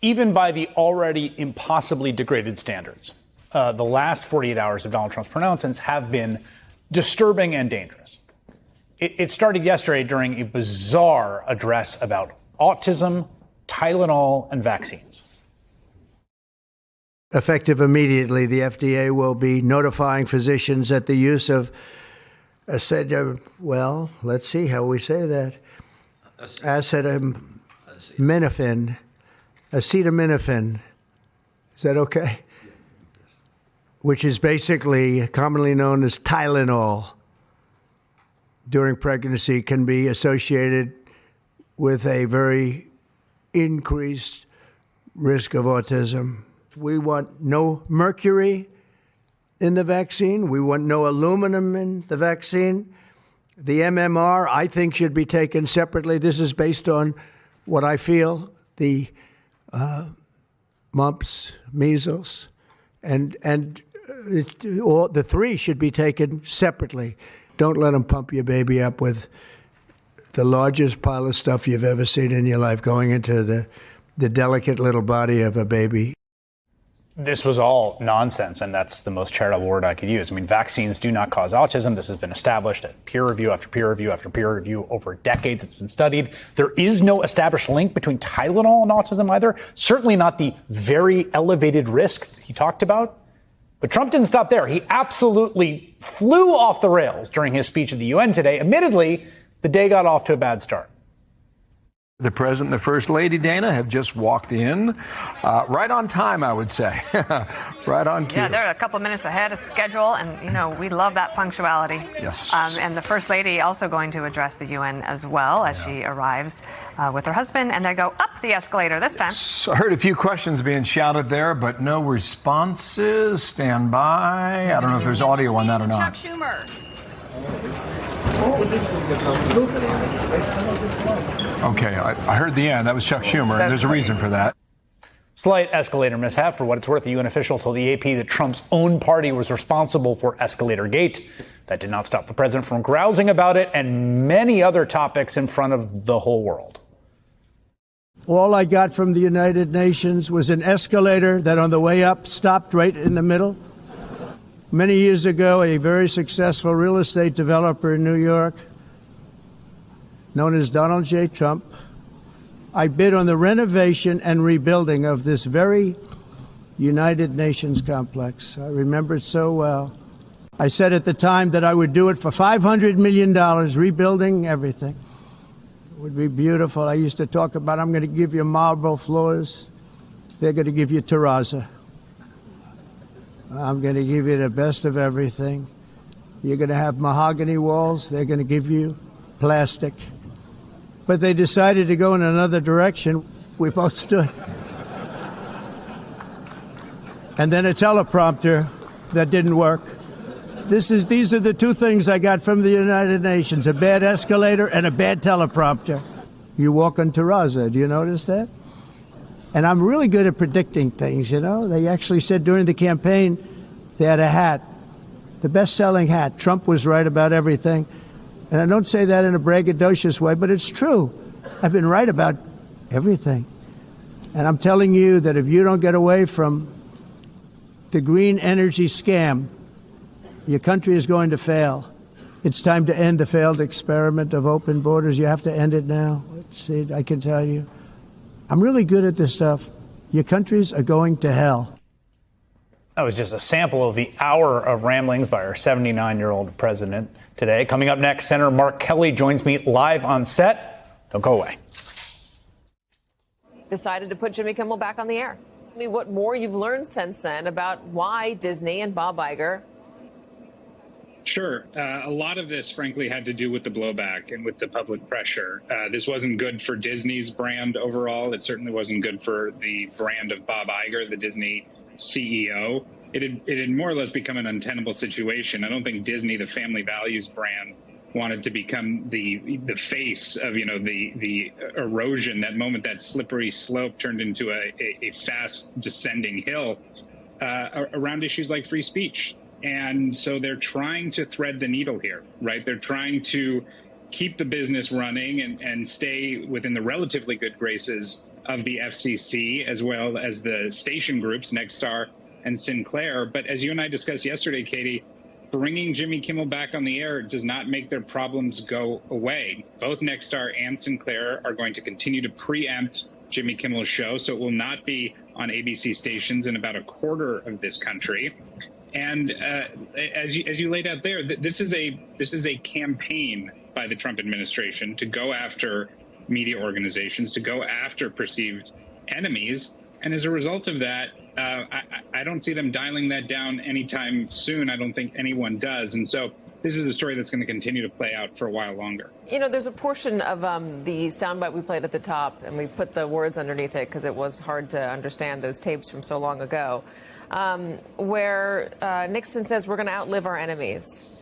even by the already impossibly degraded standards. The last 48 hours of Donald Trump's pronouncements have been disturbing and dangerous. It started yesterday during a bizarre address about autism, Tylenol, and vaccines. Effective immediately, the FDA will be notifying physicians that the use of well, let's see how we say that. Acetaminophen. Is that okay? Which is basically commonly known as Tylenol, during pregnancy can be associated with a very increased risk of autism. We want no mercury in the vaccine. We want no aluminum in the vaccine. The MMR, I think, should be taken separately. This is based on what I feel, the mumps, measles, and all the three should be taken separately. Don't let them pump your baby up with the largest pile of stuff you've ever seen in your life going into the delicate little body of a baby. This was all nonsense, and that's the most charitable word I could use. I mean, vaccines do not cause autism. This has been established at peer review after peer review after peer review over decades. It's been studied. There is no established link between Tylenol and autism either. Certainly not the very elevated risk he talked about. But Trump didn't stop there. He absolutely flew off the rails during his speech at the UN today. Admittedly, the day got off to a bad start. The president and the first lady, Dana, have just walked in right on time, I would say. Right on cue. Yeah, they're a couple of minutes ahead of schedule, and, you know, we love that punctuality. Yes. And the first lady also going to address the UN as well as she arrives with her husband, and they go up the escalator this time. So I heard a few questions being shouted there, but no responses. Stand by. I don't know if there's audio on that or not. Chuck Schumer. Okay, I heard the end. That was Chuck Schumer, and there's a reason for that. Slight escalator mishap. For what it's worth, the UN official told the AP that Trump's own party was responsible for Escalator Gate. That did not stop the president from grousing about it and many other topics in front of the whole world. All I got from the United Nations was an escalator that on the way up stopped right in the middle. Many years ago, a very successful real estate developer in New York, known as Donald J. Trump, I bid on the renovation and rebuilding of this very United Nations complex. I remember it so well. I said at the time that I would do it for $500 million, rebuilding everything. It would be beautiful. I used to talk about, I'm going to give you marble floors. They're going to give you terrazzo. I'm going to give you the best of everything. You're going to have mahogany walls. They're going to give you plastic. But they decided to go in another direction. We both stood. And then a teleprompter that didn't work. These are the two things I got from the United Nations, a bad escalator and a bad teleprompter. You walk on terrazzo. Do you notice that? And I'm really good at predicting things, you know. They actually said during the campaign they had a hat, the best-selling hat. Trump was right about everything. And I don't say that in a braggadocious way, but it's true. I've been right about everything. And I'm telling you that if you don't get away from the green energy scam, your country is going to fail. It's time to end the failed experiment of open borders. You have to end it now. See, I can tell you. I'm really good at this stuff. Your countries are going to hell. That was just a sample of the hour of ramblings by our 79-year-old president today. Coming up next, Senator Mark Kelly joins me live on set. Don't go away. Decided to put Jimmy Kimmel back on the air. What more you've learned since then about why Disney and Bob Iger. Sure. A lot of this, frankly, had to do with the blowback and with the public pressure. This wasn't good for Disney's brand overall. It certainly wasn't good for the brand of Bob Iger, the Disney CEO. It had more or less become an untenable situation. I don't think Disney, the family values brand, wanted to become the face of, you know, the erosion, that moment, that slippery slope turned into a fast descending hill around issues like free speech. And so they're trying to thread the needle here, right? They're trying to keep the business running and stay within the relatively good graces of the FCC, as well as the station groups, Nexstar and Sinclair. But as you and I discussed yesterday, Katie, bringing Jimmy Kimmel back on the air does not make their problems go away. Both Nexstar and Sinclair are going to continue to preempt Jimmy Kimmel's show, so it will not be on ABC stations in about a quarter of this country. And as you laid out there, this is a campaign by the Trump administration to go after media organizations, to go after perceived enemies. And as a result of that, I don't see them dialing that down anytime soon. I don't think anyone does. And so this is a story that's going to continue to play out for a while longer. You know, there's a portion of the soundbite we played at the top, and we put the words underneath it because it was hard to understand those tapes from so long ago, where Nixon says we're going to outlive our enemies.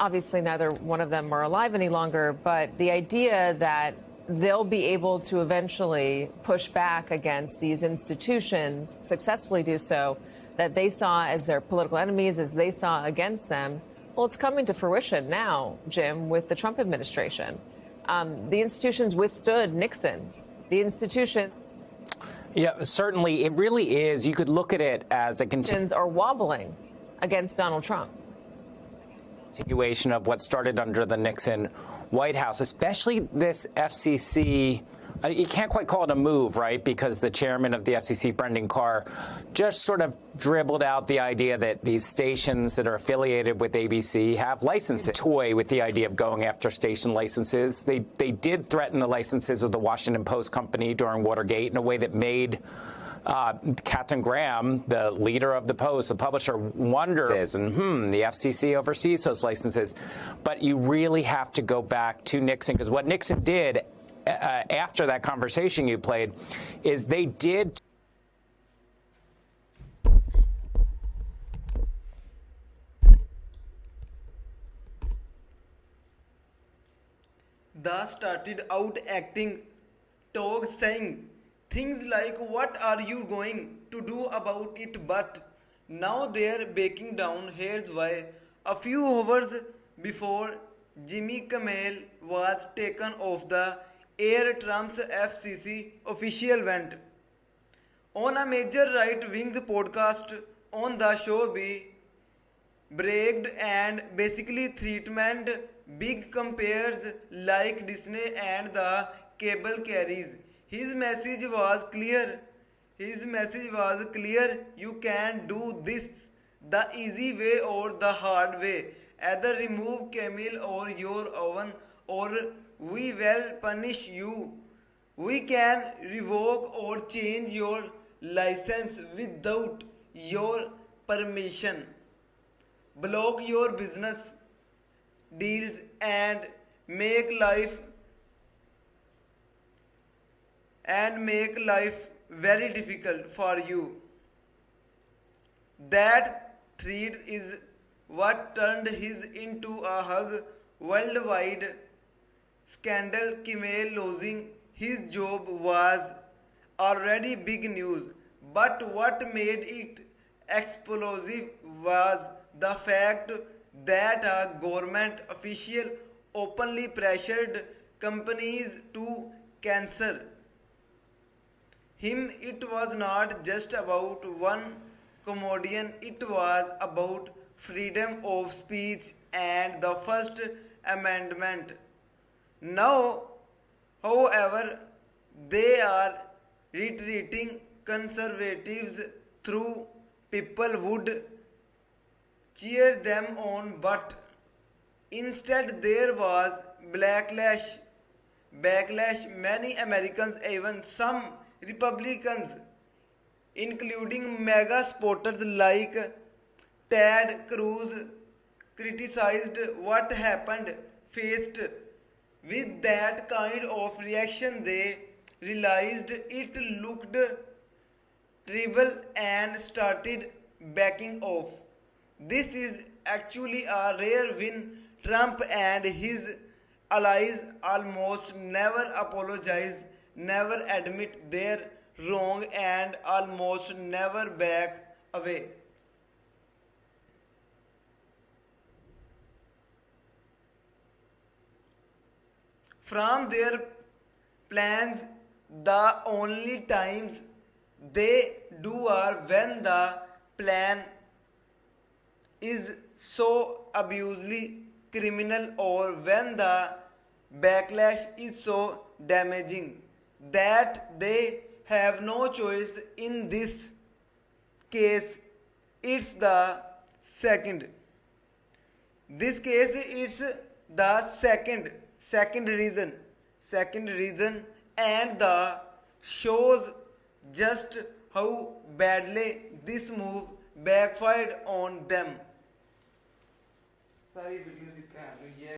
Obviously, neither one of them are alive any longer, but the idea that they'll be able to eventually push back against these institutions, successfully do so, that they saw as their political enemies, as they saw against them. Well, it's coming to fruition now, Jim, with the Trump administration. The institutions withstood Nixon. The institutions Yeah, certainly. It really is. You could look at it as a are wobbling against Donald Trump. Continuation of what started under the Nixon White House, especially this FCC. You can't quite call it a move, right? Because the chairman of the FCC, Brendan Carr, just sort of dribbled out the idea that these stations that are affiliated with ABC have licenses. Toy with the idea of going after station licenses. They did threaten the licenses of the Washington Post company during Watergate in a way that made Captain Graham, the leader of the Post, the publisher, wonder, and the FCC oversees those licenses. But you really have to go back to Nixon, because what Nixon did after that conversation you played is they did. Thus started out acting talk, saying things like, what are you going to do about it? But now they're backing down. Here's why. A few hours before Jimmy Kimmel was taken off the air, Trump's FCC official went on a major right-wing podcast on the show. Be bragged and basically threatened big compares like Disney and the cable carriers. His message was clear. You can do this the easy way or the hard way. Either remove Kimmel or your oven, or we will punish you. We can revoke or change your license without your permission, block your business deals, and make life very difficult for you. That threat is what turned his into a hug worldwide scandal. Kimmel losing his job was already big news, but what made it explosive was the fact that a government official openly pressured companies to cancel him. It was not just about one comedian, it was about freedom of speech and the First Amendment. Now, however, they are retreating. Conservatives through people would cheer them on, but instead there was backlash. Many Americans, even some Republicans, including mega supporters like Ted Cruz, criticized what happened. Faced with that kind of reaction, they realized it looked terrible and started backing off. This is actually a rare win. Trump and his allies almost never apologize, never admit their wrong, and almost never back away. From their plans the only times they do are when the plan is so abusively criminal or when the backlash is so damaging that they have no choice. In this case, it's the second. This case, it's the second reason, and the shows just how badly this move backfired on them. Sorry,